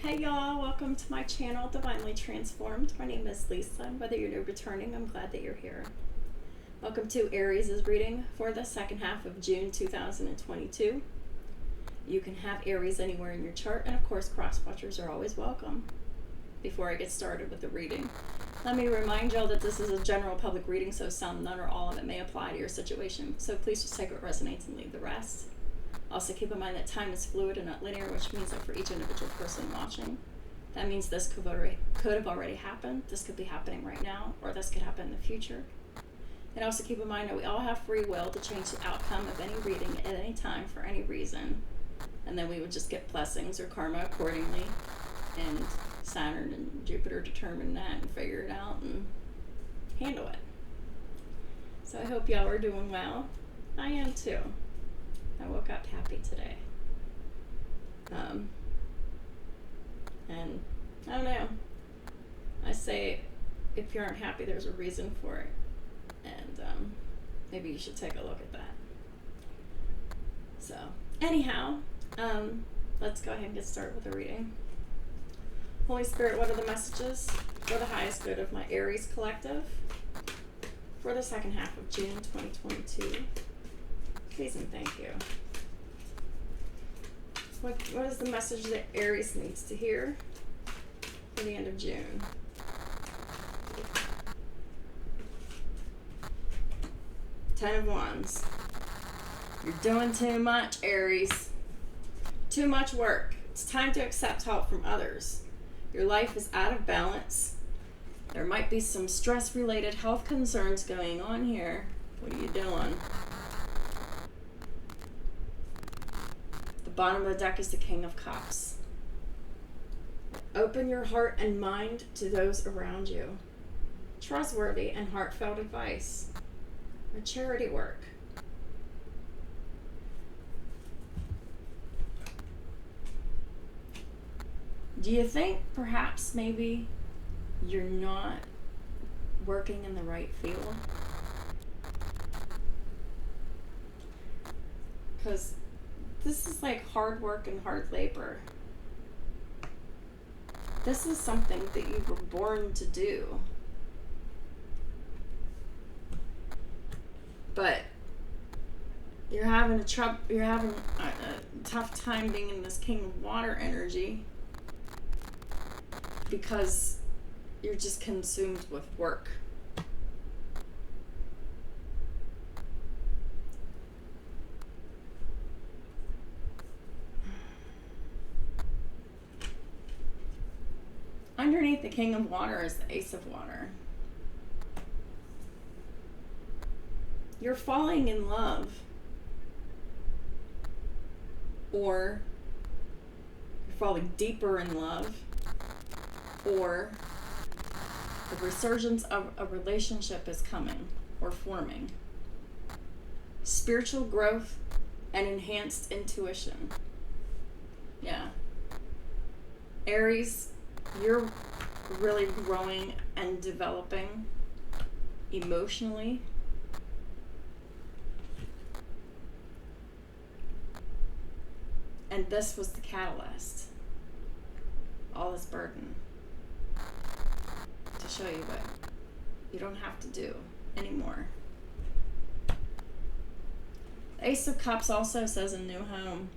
Hey y'all, welcome to my channel, Divinely Transformed. My name is Lisa, and whether you're new or returning, I'm glad that you're here. Welcome to Aries' reading for the second half of June 2022. You can have Aries anywhere in your chart, and of course, cross-watchers are always welcome. Before I get started with the reading, let me remind y'all that this is a general public reading, so some, none, or all of it may apply to your situation. So please just take what resonates and leave the rest. Also keep in mind that time is fluid and not linear, which means that for each individual person watching, that means this could have already happened, this could be happening right now, or this could happen in the future. And also keep in mind that we all have free will to change the outcome of any reading at any time for any reason. And then we would just get blessings or karma accordingly. And Saturn and Jupiter determine that and figure it out and handle it. So I hope y'all are doing well. I am too. I woke up happy today. And I don't know. I say if you aren't happy, there's a reason for it. And maybe you should take a look at that. So anyhow, let's go ahead and get started with the reading. Holy Spirit, what are the messages for the highest good of my Aries collective for the second half of June 2022? Please and thank you. What is the message that Aries needs to hear for the end of June? Ten of Wands. You're doing too much, Aries. Too much work. It's time to accept help from others. Your life is out of balance. There might be some stress-related health concerns going on here. What are you doing? The bottom of the deck is the King of Cups. Open your heart and mind to those around you. Trustworthy and heartfelt advice. A charity work. Do you think perhaps maybe you're not working in the right field? Because this is like hard work and hard labor. This is something that you were born to do. But you're having a tough time being in this King of Water energy because you're just consumed with work. Underneath the King of Water is the Ace of Water. You're falling in love, or you're falling deeper in love, or the resurgence of a relationship is coming or forming. Spiritual growth and enhanced intuition. Yeah. Aries, you're really growing and developing emotionally. And this was the catalyst. All this burden. To show you what you don't have to do anymore. The Ace of Cups also says a new home.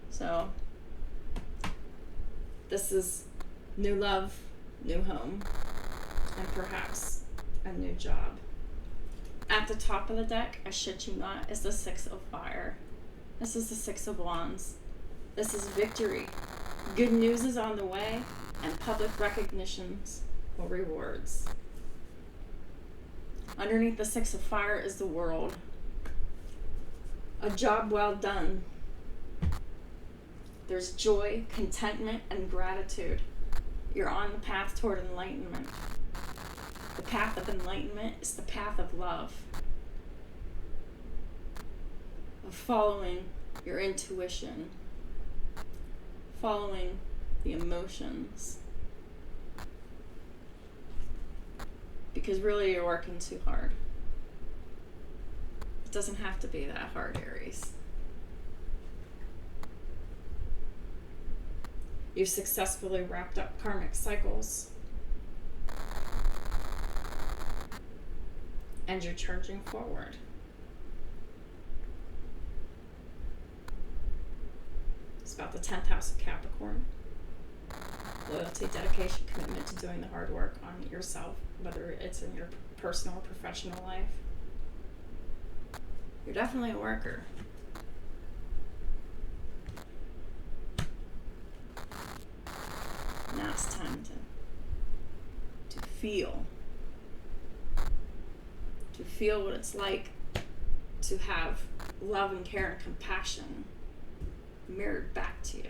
So this is new love, new home, and perhaps a new job. At the top of the deck, I shit you not, is the Six of Fire. This is the Six of Wands. This is victory. Good news is on the way, and public recognitions or rewards. Underneath the Six of Fire is the World. A job well done. There's joy, contentment, and gratitude. You're on the path toward enlightenment. The path of enlightenment is the path of love. Of following your intuition. Following the emotions. Because really you're working too hard. It doesn't have to be that hard, Aries. You've successfully wrapped up karmic cycles. And you're charging forward. It's about the 10th house of Capricorn. Loyalty, dedication, commitment to doing the hard work on yourself, whether it's in your personal or professional life. You're definitely a worker. Now it's time to feel. To feel what it's like to have love and care and compassion mirrored back to you.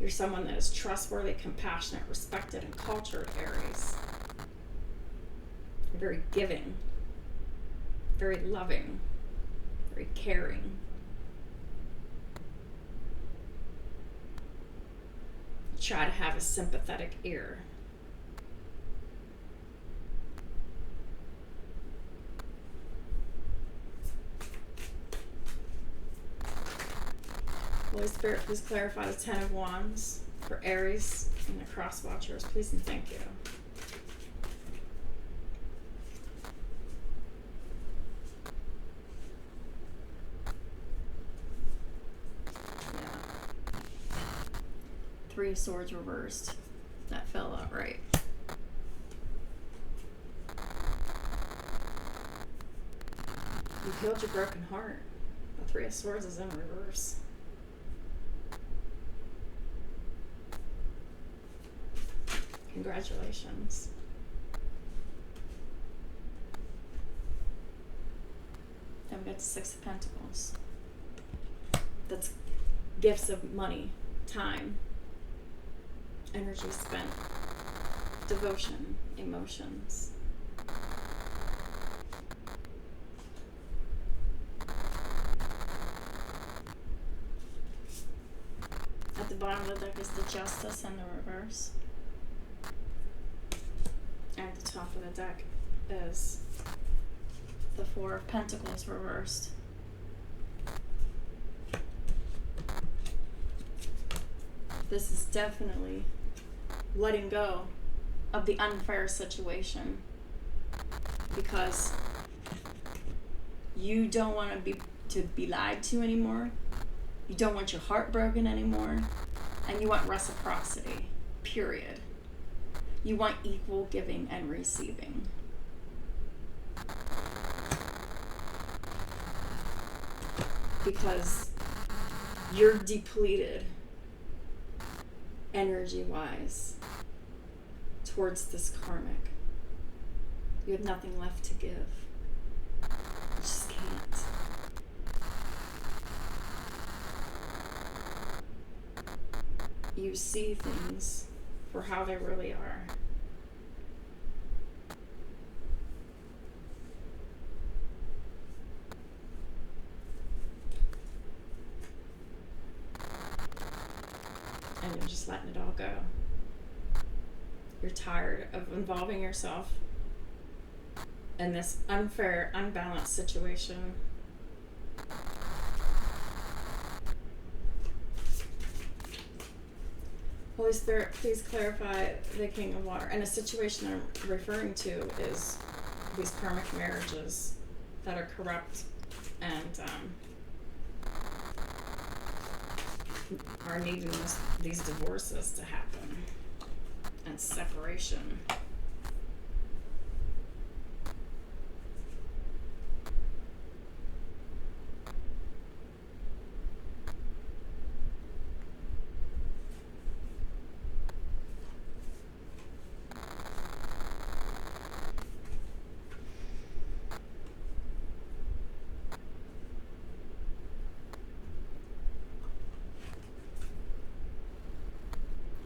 You're someone that is trustworthy, compassionate, respected, and cultured, Aries. You're very giving, very loving, very caring. You try to have a sympathetic ear. Holy Spirit, please clarify the 10 of Wands for Aries and the Cross Watchers, please and thank you. Yeah. 3 of Swords reversed. That fell out right. You've healed your broken heart. The 3 of Swords is in reverse. Congratulations. Then we got the 6 of Pentacles. That's gifts of money, time, energy spent, devotion, emotions. At the bottom of the deck is the Justice and the reverse. And at the top of the deck is the 4 of Pentacles reversed. This is definitely letting go of the unfair situation because you don't want to be lied to anymore. You don't want your heart broken anymore. And you want reciprocity, period. You want equal giving and receiving. Because you're depleted energy-wise towards this karmic. You have nothing left to give. You just can't. You see things for how they really are. And you're just letting it all go. You're tired of involving yourself in this unfair, unbalanced situation. Holy Spirit, please clarify the King of Water. And a situation I'm referring to is these karmic marriages that are corrupt and are needing these divorces to happen and separation.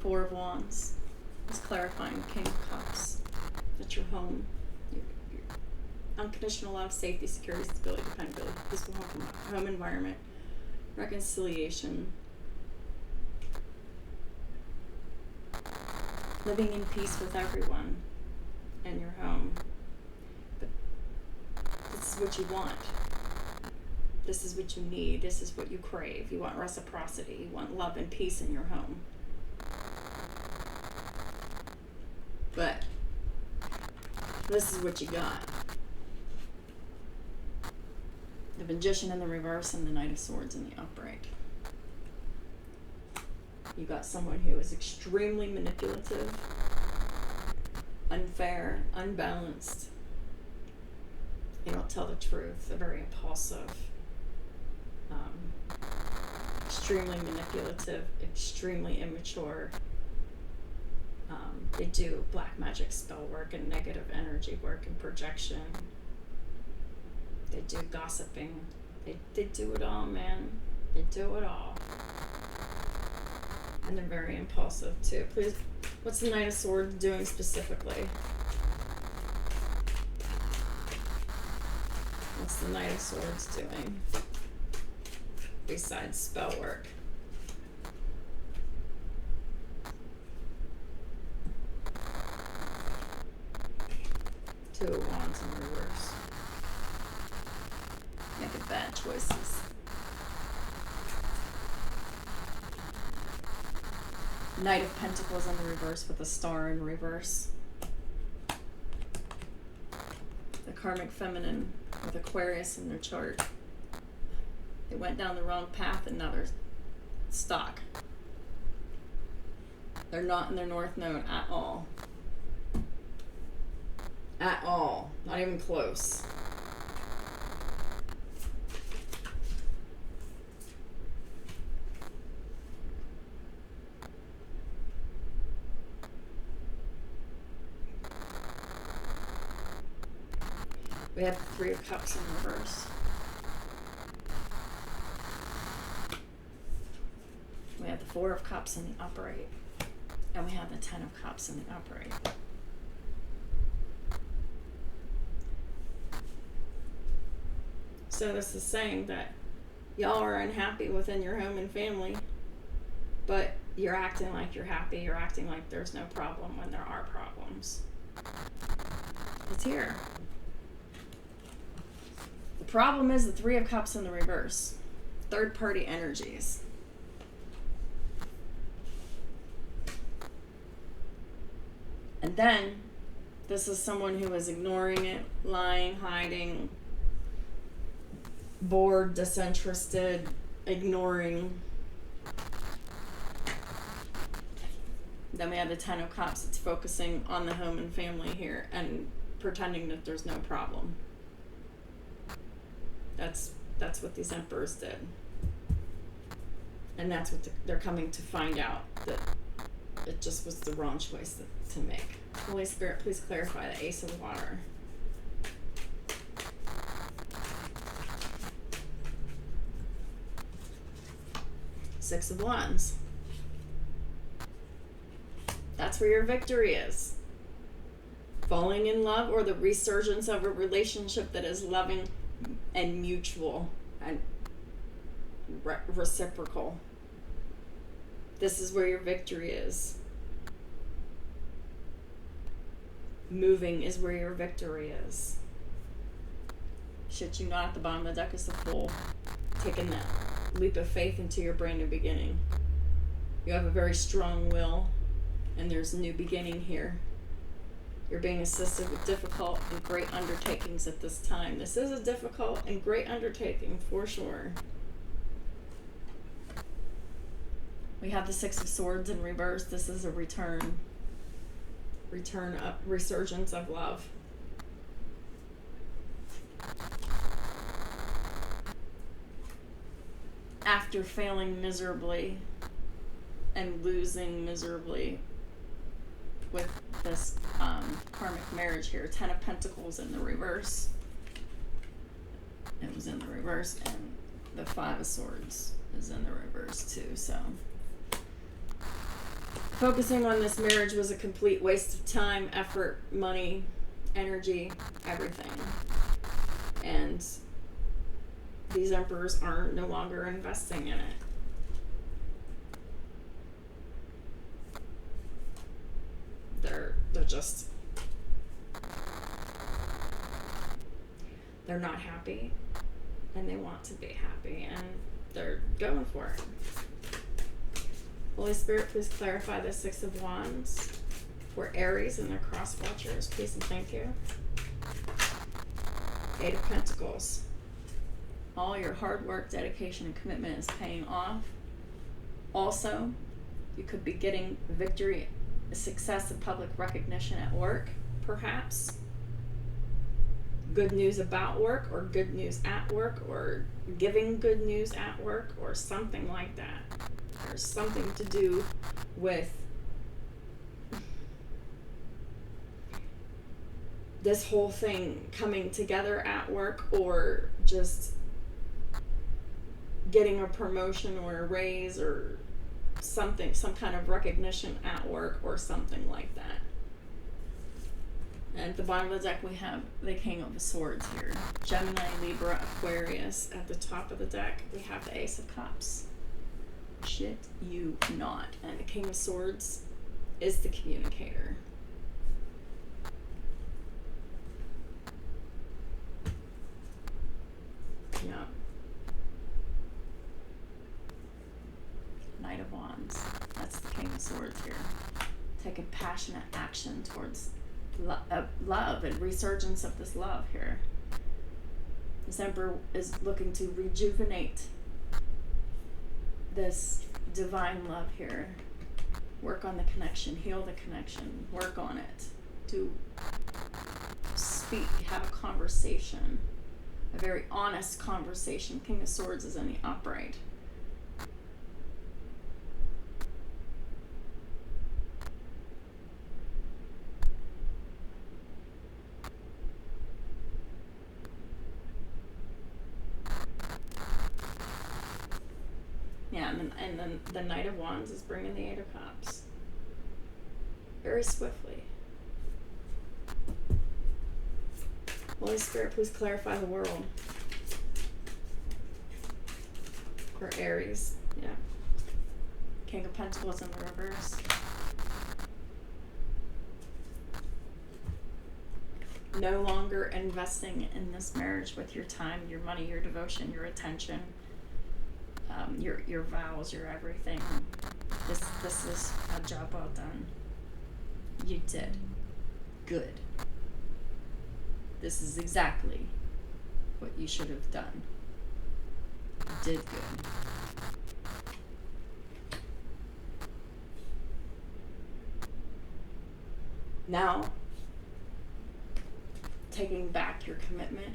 Four of Wands is clarifying King of Cups. That's your home. Your unconditional love, safety, security, stability, dependability, peaceful home environment, reconciliation, living in peace with everyone in your home. But is what you want. This is what you need. This is what you crave. You want reciprocity. You want love and peace in your home. But this is what you got. The Magician in the reverse and the Knight of Swords in the upright. You got someone who is extremely manipulative, unfair, unbalanced. They don't tell the truth. They're very impulsive, extremely manipulative, extremely immature. They do black magic spell work and negative energy work and projection. They do gossiping. They do it all, man. They do it all. And they're very impulsive too. Please, what's the Knight of Swords doing specifically? What's the Knight of Swords doing besides spell work? Two of Wands in reverse. Making bad choices. Knight of Pentacles in the reverse with a star in reverse. The Karmic Feminine with Aquarius in their chart. They went down the wrong path and now they're stuck. They're not in their North Node at all. At all. Not even close. We have the Three of Cups in reverse. We have the Four of Cups in the upright. And we have the Ten of Cups in the upright. So this is saying that y'all are unhappy within your home and family, but you're acting like you're happy. You're acting like there's no problem when there are problems. It's here. The problem is the Three of Cups in the reverse. Third party energies. And then this is someone who is ignoring it, lying, hiding, bored, disinterested, ignoring. Then we have the Ten of Cups. It's focusing on the home and family here and pretending that there's no problem. That's what these emperors did. And that's what they're coming to find out, that it just was the wrong choice to make. Holy Spirit, please clarify the Ace of Water. Six of Wands. That's where your victory is. Falling in love or the resurgence of a relationship that is loving and mutual and reciprocal. This is where your victory is. Moving is where your victory is. Shit you not at the bottom of the deck is the Fool. Taking that leap of faith into your brand new beginning. You have a very strong will, and there's a new beginning here. You're being assisted with difficult and great undertakings at this time. This is a difficult and great undertaking for sure. We have the Six of Swords in reverse. This is a return up, resurgence of love. After failing miserably and losing miserably with this karmic marriage here. Ten of Pentacles in the reverse. It was in the reverse, and the Five of Swords is in the reverse too. So focusing on this marriage was a complete waste of time, effort, money, energy, everything. And these emperors are no longer investing in it. They're just... They're not happy, and they want to be happy, and they're going for it. Holy Spirit, please clarify the Six of Wands for Aries and their cross watchers. Please and thank you. Eight of Pentacles. All your hard work, dedication, and commitment is paying off. Also, you could be getting victory, success, and public recognition at work, perhaps. Good news about work, or good news at work, or giving good news at work, or something like that. There's something to do with this whole thing coming together at work, or just getting a promotion or a raise or something, some kind of recognition at work or something like that. And at the bottom of the deck we have the King of Swords here. Gemini, Libra, Aquarius. At the top of the deck we have the Ace of Cups. Shit you not. And the King of Swords is the communicator. Yeah. Knight of Wands. That's the King of Swords here. Taking passionate action towards love and resurgence of this love here. This Emperor is looking to rejuvenate this divine love here. Work on the connection, heal the connection, work on it. To speak, have a conversation, a very honest conversation. King of Swords is in the upright. Yeah, and then the Knight of Wands is bringing the Eight of Cups. Very swiftly. Holy Spirit, please clarify the world. For Aries, yeah. King of Pentacles in the reverse. No longer investing in this marriage with your time, your money, your devotion, your attention. Your vows, your everything. This is a job well done. You did good. This is exactly what you should have done. You did good. Now, taking back your commitment,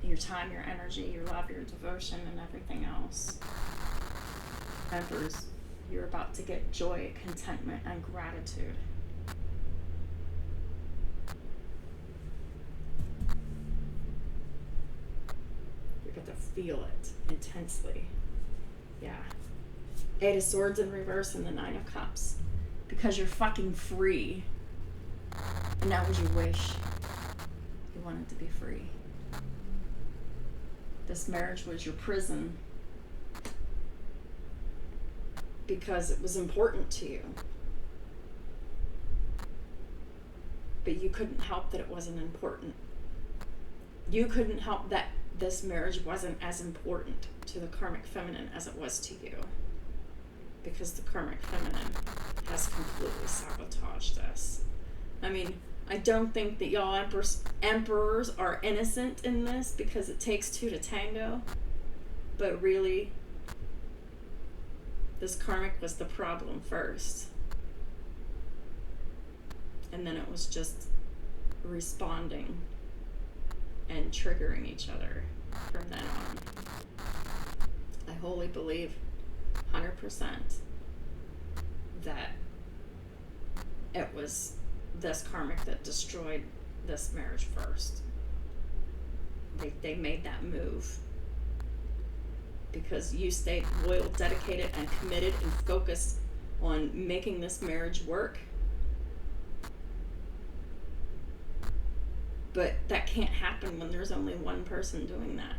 your time, your energy, your love, your devotion, and everything else. Emperors, you're about to get joy, contentment, and gratitude. You're going to feel it intensely. Yeah. Eight of Swords in reverse and the Nine of Cups. Because you're fucking free. And that was your wish. You wanted to be free. This marriage was your prison because it was important to you. But you couldn't help that it wasn't important. You couldn't help that this marriage wasn't as important to the Karmic Feminine as it was to you. Because the Karmic Feminine has completely sabotaged this. I mean, I don't think that y'all emperors are innocent in this because it takes two to tango. But really, this karmic was the problem first. And then it was just responding and triggering each other from then on. I wholly believe 100% that it was this karmic that destroyed this marriage first. They made that move because you stayed loyal, dedicated, and committed and focused on making this marriage work. But that can't happen when there's only one person doing that.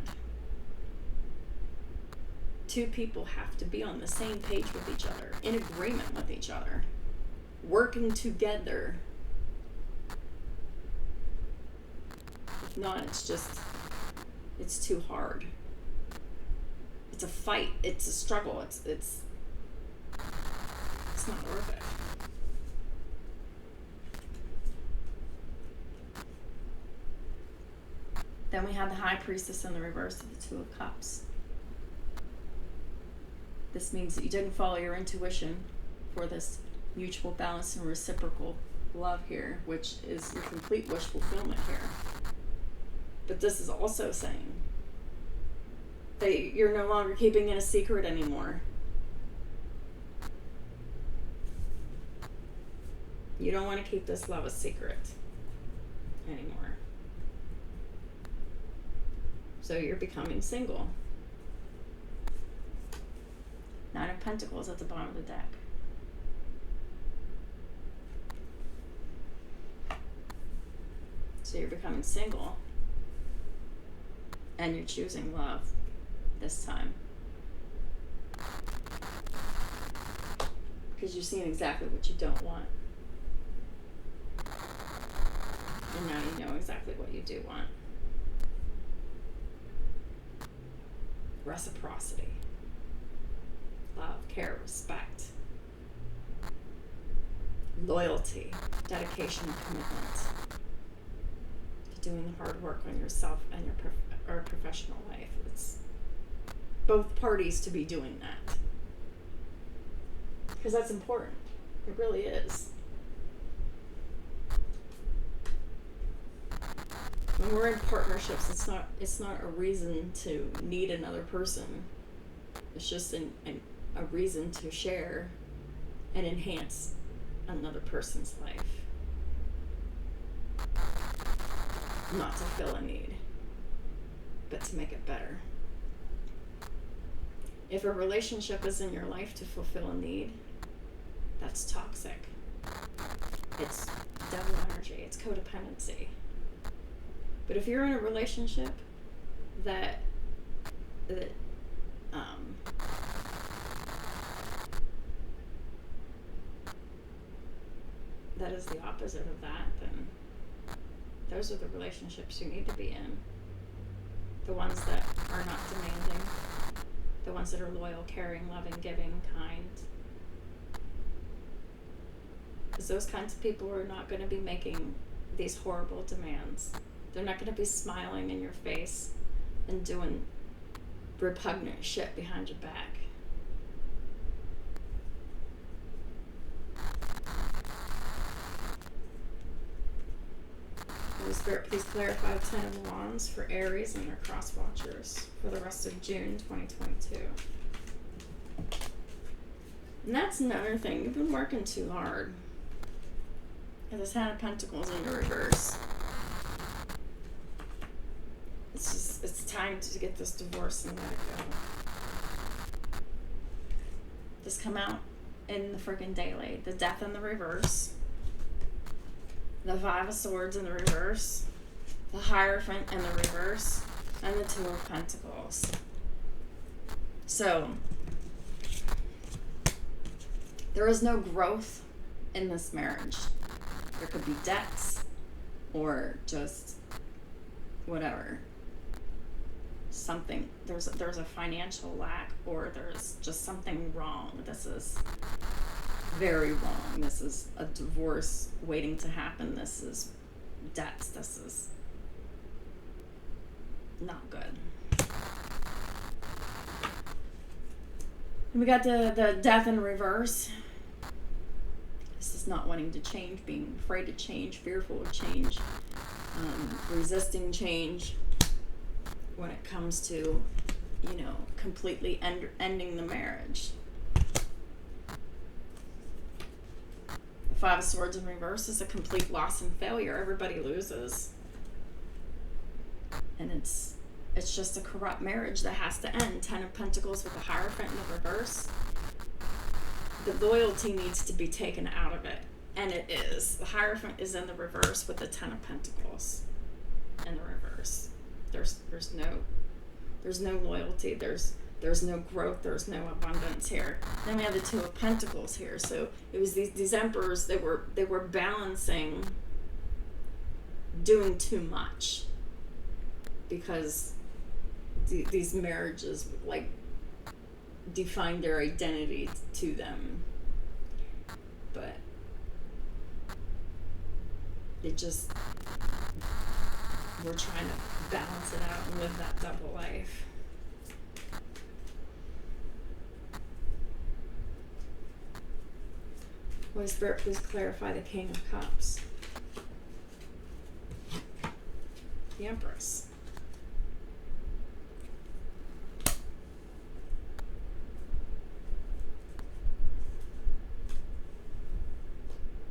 Two people have to be on the same page with each other, in agreement with each other, working together. If not, it's just It's too hard. It's a fight. It's a struggle. It's not worth it. Then we have the High Priestess in the reverse of the Two of Cups. This means that you didn't follow your intuition for this mutual balance and reciprocal love here, which is your complete wish fulfillment here. But this is also saying that you're no longer keeping it a secret anymore. You don't want to keep this love a secret anymore. So you're becoming single. Nine of Pentacles at the bottom of the deck. So you're becoming single. And you're choosing love this time. Because you're seeing exactly what you don't want. And now you know exactly what you do want. Reciprocity. Love, care, respect. Loyalty, dedication, and commitment. To doing the hard work on yourself and your professional life. It's both parties to be doing that. Because that's important. It really is. When we're in partnerships, it's not a reason to need another person. It's just a reason to share and enhance another person's life. Not to fill a need, but to make it better. If a relationship is in your life to fulfill a need, that's toxic. It's devil energy. It's codependency. But if you're in a relationship that is the opposite of that, then those are the relationships you need to be in. The ones that are not demanding, the ones that are loyal, caring, loving, giving, kind. Because those kinds of people are not going to be making these horrible demands. They're not going to be smiling in your face and doing repugnant shit behind your back. Holy Spirit, please clarify 10 of Wands for Aries and their cross watchers for the rest of June 2022. And that's another thing. You've been working too hard. And the 10 of Pentacles in the reverse. It's time to get this divorce and let it go. This come out in the freaking daily. The Death in the reverse. The Five of Swords in the reverse. The Hierophant in the reverse. And the Two of Pentacles. So, there is no growth in this marriage. There could be debts or just whatever. Something, there's a financial lack, or there's just something wrong. This is very wrong. This is a divorce waiting to happen. This is debts. This is not good. And we got the Death in reverse. This is not wanting to change, being afraid to change, fearful of change, resisting change. When it comes to, completely ending the marriage. The Five of Swords in reverse is a complete loss and failure. Everybody loses. And it's just a corrupt marriage that has to end. 10 of Pentacles with the Hierophant in the reverse. The loyalty needs to be taken out of it. And it is. The Hierophant is in the reverse with the 10 of Pentacles in the reverse. There's no loyalty, there's no growth, there's no abundance here. Then we have the Two of Pentacles here. So it was these emperors, they were balancing doing too much because these marriages like define their identity to them, but it just, we're trying to balance it out and live that double life. Holy Spirit, please clarify the King of Cups. The Empress.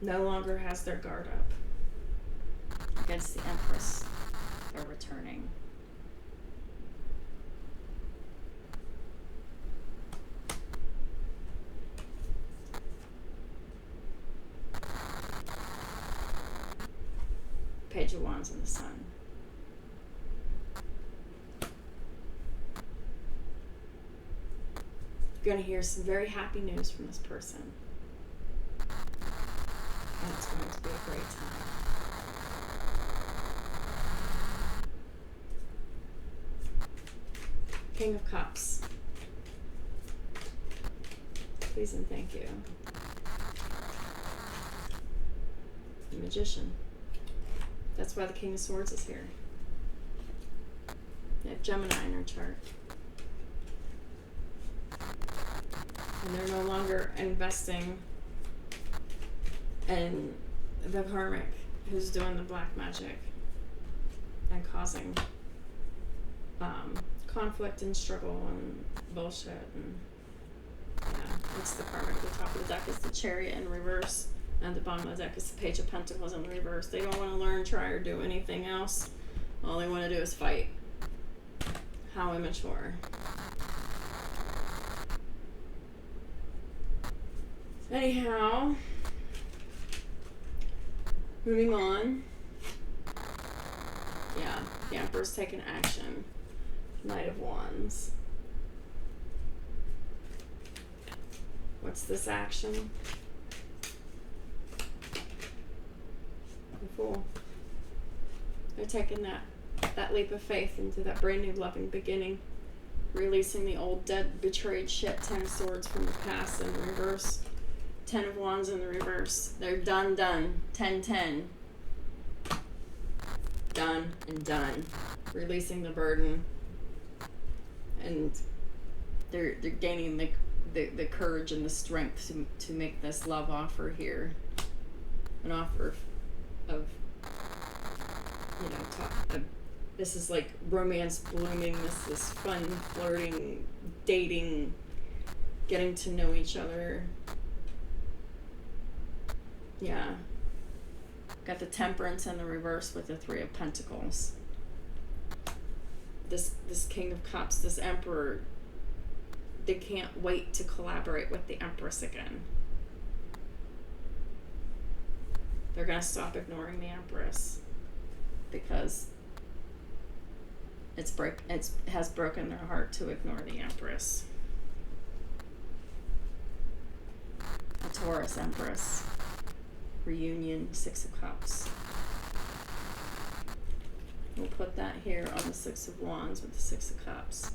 No longer has their guard up against the Empress. They're returning. Page of Wands and the Sun. You're going to hear some very happy news from this person. And it's going to be a great time. King of Cups. Please and thank you. The Magician. That's why the King of Swords is here. They have Gemini in our chart. And they're no longer investing in the Karmic, who's doing the black magic and causing conflict and struggle and bullshit. And yeah, it's the Karmic. The top of the deck is the Chariot in reverse, and the bottom of the deck is the Page of Pentacles in reverse. They don't want to learn, try, or do anything else. All they want to do is fight. How immature. Anyhow, moving on. Yeah, the Emperor's taking action. Knight of Wands. What's this action? The Fool. They're taking that leap of faith into that brand new loving beginning. Releasing the old, dead, betrayed shit. 10 of Swords from the past in reverse. 10 of Wands in the reverse. They're done. 10-10. Done and done. Releasing the burden. And they're gaining the courage and the strength to make this love offer here. An offer of this is like romance blooming. This is fun, flirting, dating, getting to know each other. Yeah. Got the Temperance in the reverse with the 3 of Pentacles. This King of Cups, this Emperor, they can't wait to collaborate with the Empress again. They're gonna stop ignoring the Empress because it has broken their heart to ignore the Empress. A Taurus Empress. Reunion, 6 of Cups. We'll put that here on the 6 of Wands with the 6 of Cups.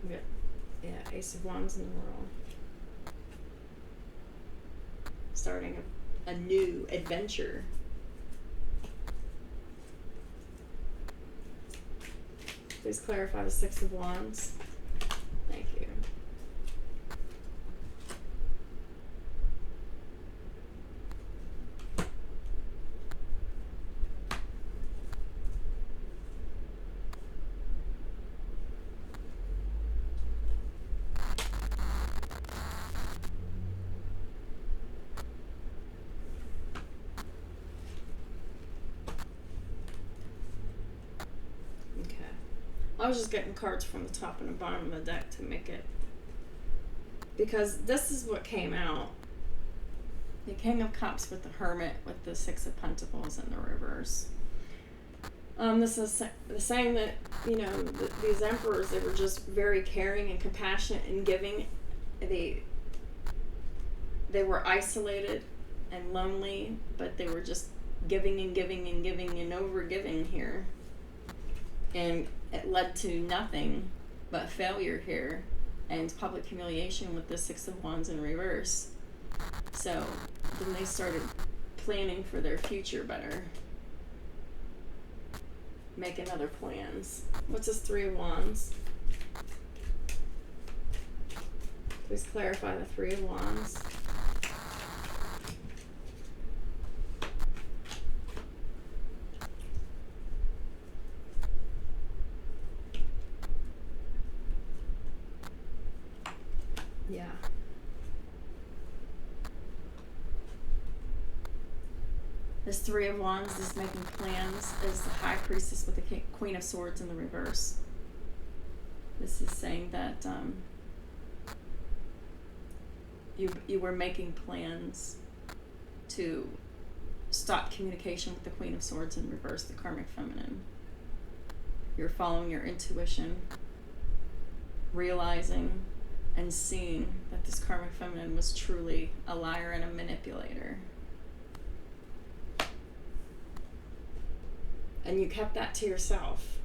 We got, Ace of Wands in the world. Starting a new adventure. Please clarify the 6 of Wands. Thank you. I was just getting cards from the top and the bottom of the deck to make it, because this is what came out. The King of Cups with the Hermit with the 6 of Pentacles in the reverse. This is saying that, these emperors, they were just very caring and compassionate and giving. They were isolated and lonely, but they were just giving and giving and giving and over giving here. And it led to nothing but failure here and public humiliation with the Six of Wands in reverse. So then they started planning for their future better. Making other plans. What's this Three of Wands? Please clarify the Three of Wands. Yeah. This Three of Wands is making plans as the High Priestess with the Queen of Swords in the reverse. This is saying that you were making plans to stop communication with the Queen of Swords in reverse, the Karmic Feminine. You're following your intuition, realizing and seeing that this Karmic Feminine was truly a liar and a manipulator. And you kept that to yourself.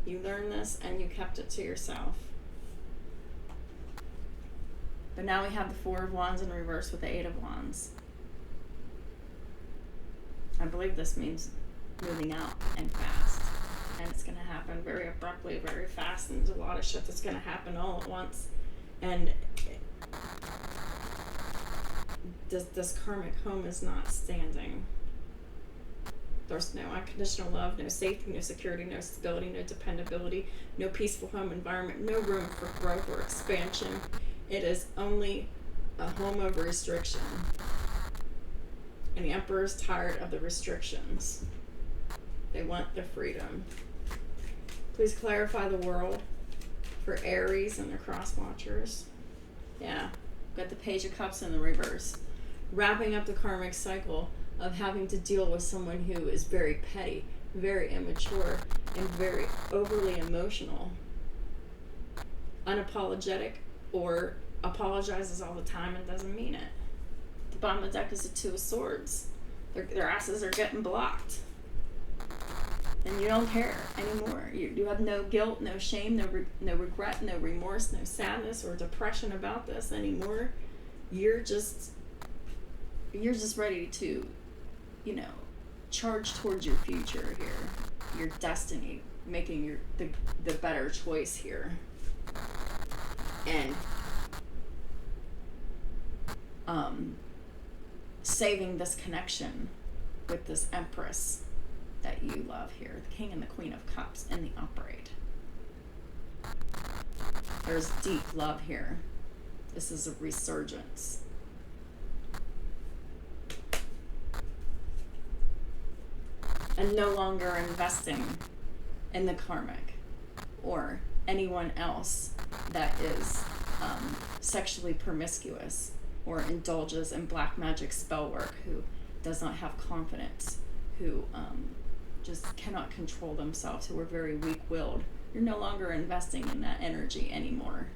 You learned this and you kept it to yourself. But now we have the Four of Wands in reverse with the Eight of Wands. I believe this means moving out and fast. And it's going to happen very abruptly, very fast. And there's a lot of shit that's going to happen all at once. And this karmic home is not standing. There's no unconditional love, no safety, no security, no stability, no dependability, no peaceful home environment, no room for growth or expansion. It is only a home of restriction. And the Emperor's tired of the restrictions. They want the freedom. Please clarify the world for Aries and their cross watchers. Yeah, got the Page of Cups in the reverse. Wrapping up the karmic cycle of having to deal with someone who is very petty, very immature, and very overly emotional. Unapologetic, or apologizes all the time and doesn't mean it. The bottom of the deck is the Two of Swords. Their asses are getting blocked. And you don't care anymore. You have no guilt, no shame, no regret, no remorse, no sadness or depression about this anymore. You're just ready to, charge towards your future here, your destiny, making the better choice here, and saving this connection with this Empress that you love here, the King and the Queen of Cups in the upright. There's deep love here. This is a resurgence. And no longer investing in the karmic or anyone else that is sexually promiscuous or indulges in black magic spell work, who does not have confidence, who just cannot control themselves, who are very weak-willed. You're no longer investing in that energy anymore.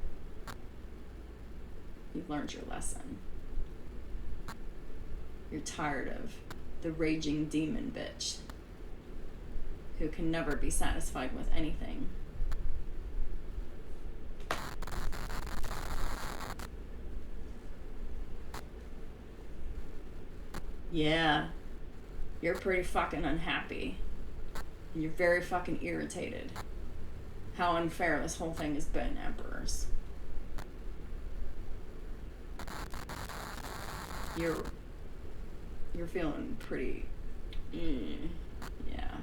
You've learned your lesson. You're tired of the raging demon bitch who can never be satisfied with anything. Yeah, you're pretty fucking unhappy. And you're very fucking irritated. How unfair this whole thing has been, Emperors. You're feeling pretty, yeah.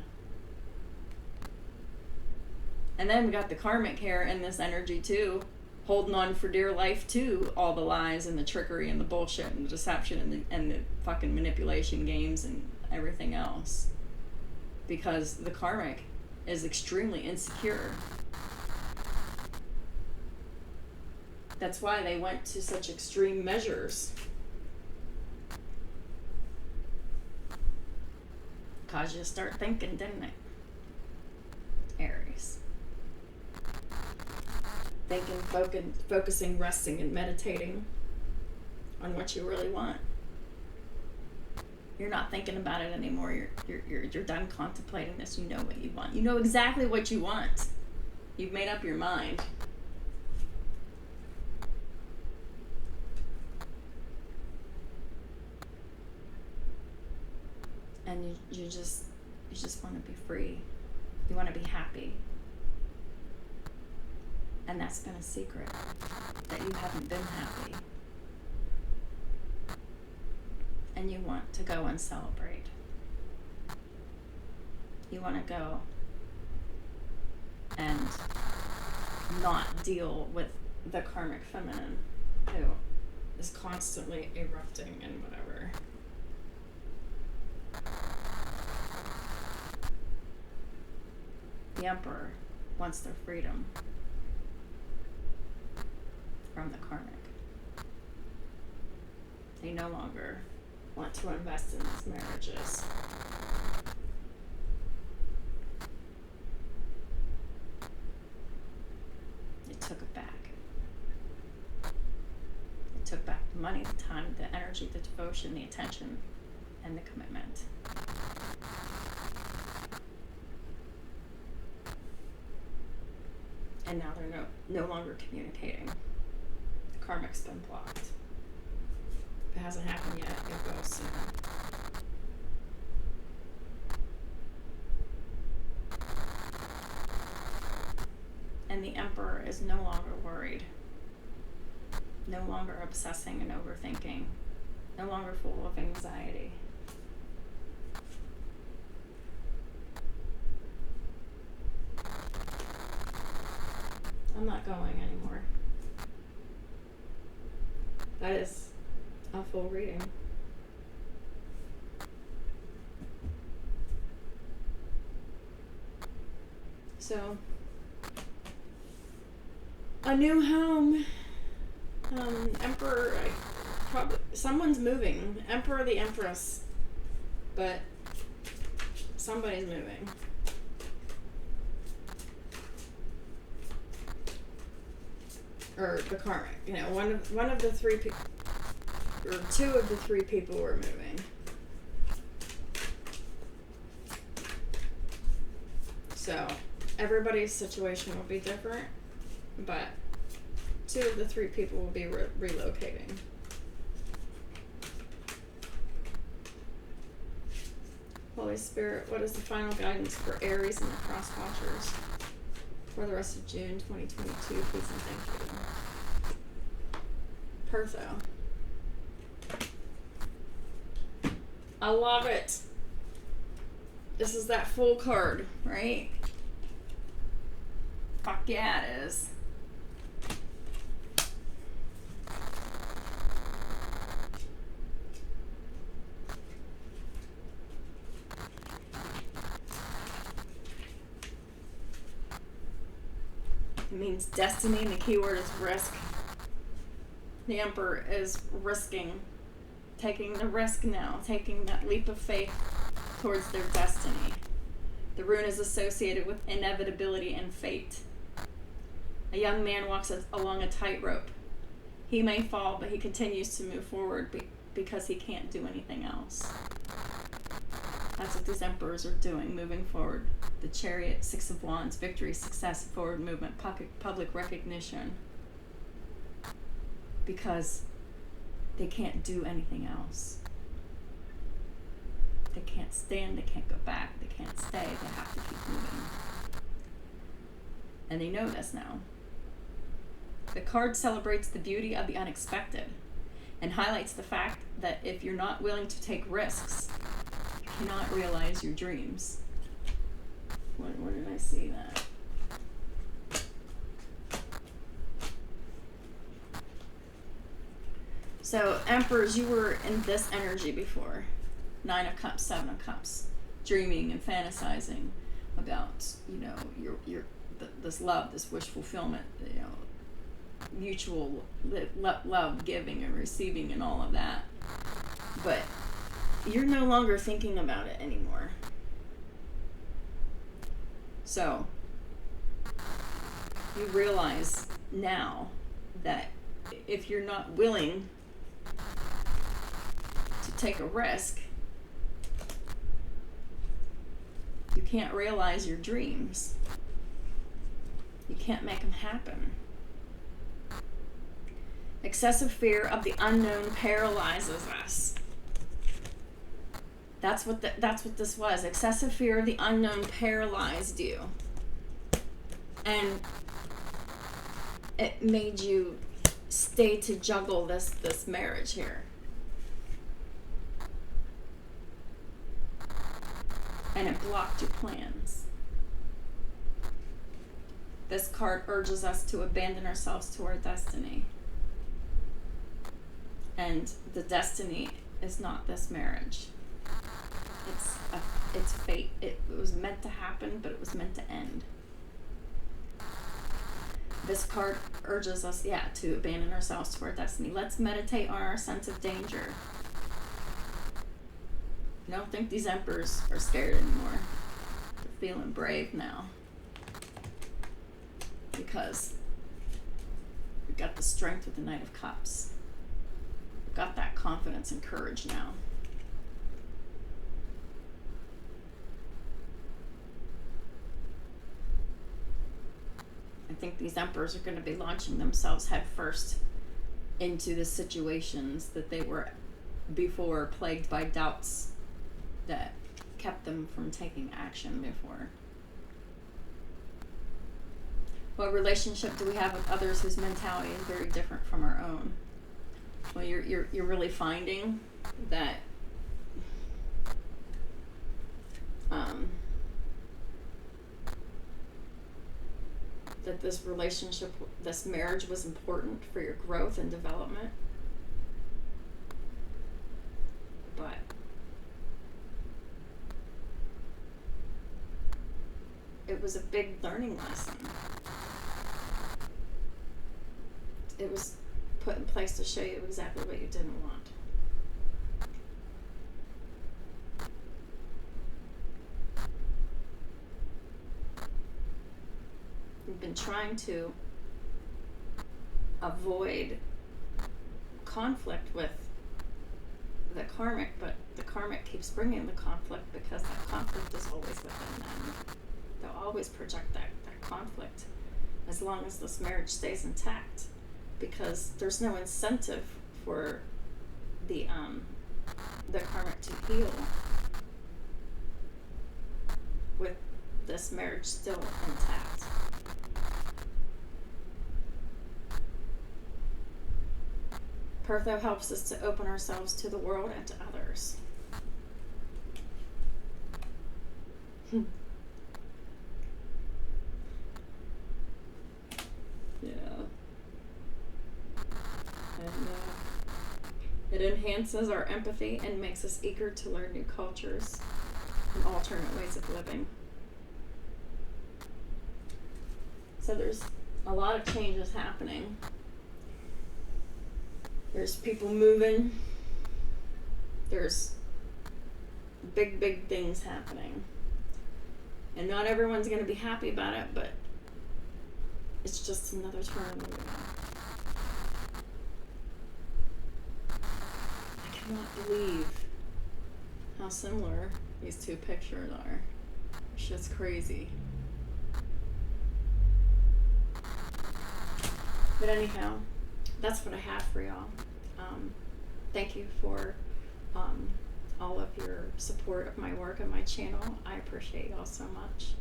And then we got the karmic here in this energy too, holding on for dear life to all the lies and the trickery and the bullshit and the deception and the fucking manipulation games and everything else. Because the karmic is extremely insecure. That's why they went to such extreme measures. Caused you to start thinking, didn't it? thinking, focusing, resting, and meditating on what you really want. You're not thinking about it anymore. You're done contemplating this. You know what you want. You know exactly what you want. You've made up your mind. And you just want to be free. You want to be happy. And that's been a secret, that you haven't been happy. And you want to go and celebrate. You want to go and not deal with the karmic feminine who is constantly erupting and whatever. The Emperor wants their freedom from the karmic. They no longer want to invest in these marriages. They took it back. They took back the money, the time, the energy, the devotion, the attention, and the commitment. And now they're no longer communicating. The karmic's been blocked. If it hasn't happened yet, it will soon. And the Emperor is no longer worried, no longer obsessing and overthinking, no longer full of anxiety. I'm not going anymore. That is a full reading. So, a new home. Emperor, someone's moving. Emperor, the Empress. But somebody's moving. Or the karmic, one of the three people, or two of the three people were moving. So everybody's situation will be different, but two of the three people will be relocating. Holy Spirit, what is the final guidance for Aries and the cross watchers for the rest of June 2022, please and thank you. Pertho. I love it. This is that full card, right? Fuck yeah, it is. It means destiny, and the key word is risk. The Emperor is risking, taking the risk now, taking that leap of faith towards their destiny. The rune is associated with inevitability and fate. A young man walks along a tightrope. He may fall, but he continues to move forward because he can't do anything else. That's what these emperors are doing, moving forward. The Chariot, Six of Wands, victory, success, forward movement, public recognition. Because they can't do anything else. They can't stand, they can't go back, they can't stay, they have to keep moving. And they know this now. The card celebrates the beauty of the unexpected and highlights the fact that if you're not willing to take risks, you cannot realize your dreams. Where did I see that? So, Emperors, you were in this energy before. 9 of Cups, 7 of Cups. Dreaming and fantasizing about, this love, this wish fulfillment, mutual love, giving and receiving and all of that. But you're no longer thinking about it anymore. So, you realize now that if you're not willing to take a risk, you can't realize your dreams. You can't make them happen. Excessive fear of the unknown paralyzes us. That's what this was. Excessive fear of the unknown paralyzed you. And it made you stay to juggle this marriage here. And it blocked your plans. This card urges us to abandon ourselves to our destiny. And the destiny is not this marriage. It's fate. It was meant to happen, but it was meant to end. This card urges us, to abandon ourselves to our destiny. Let's meditate on our sense of danger. I don't think these emperors are scared anymore. They're feeling brave now. Because we've got the strength with the Knight of Cups. We've got that confidence and courage now. I think these emperors are going to be launching themselves headfirst into the situations that they were before plagued by doubts that kept them from taking action before. What relationship do we have with others whose mentality is very different from our own? Well, you're really finding that that this relationship, this marriage was important for your growth and development. But it was a big learning lesson. It was put in place to show you exactly what you didn't want. You've been trying to avoid conflict with the karmic, but the karmic keeps bringing the conflict because that conflict is always within them. They'll always project that conflict as long as this marriage stays intact, because there's no incentive for the karmic to heal with this marriage still intact. Pertho helps us to open ourselves to the world and to others. And it enhances our empathy and makes us eager to learn new cultures and alternate ways of living. So there's a lot of changes happening. There's people moving. There's big things happening. And not everyone's going to be happy about it, but it's just another turn in the wheel. I cannot believe how similar these two pictures are. It's just crazy. But anyhow, that's what I have for y'all. Thank you for all of your support of my work and my channel. I appreciate y'all so much.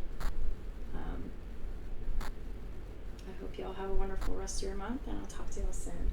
I hope y'all have a wonderful rest of your month, and I'll talk to y'all soon.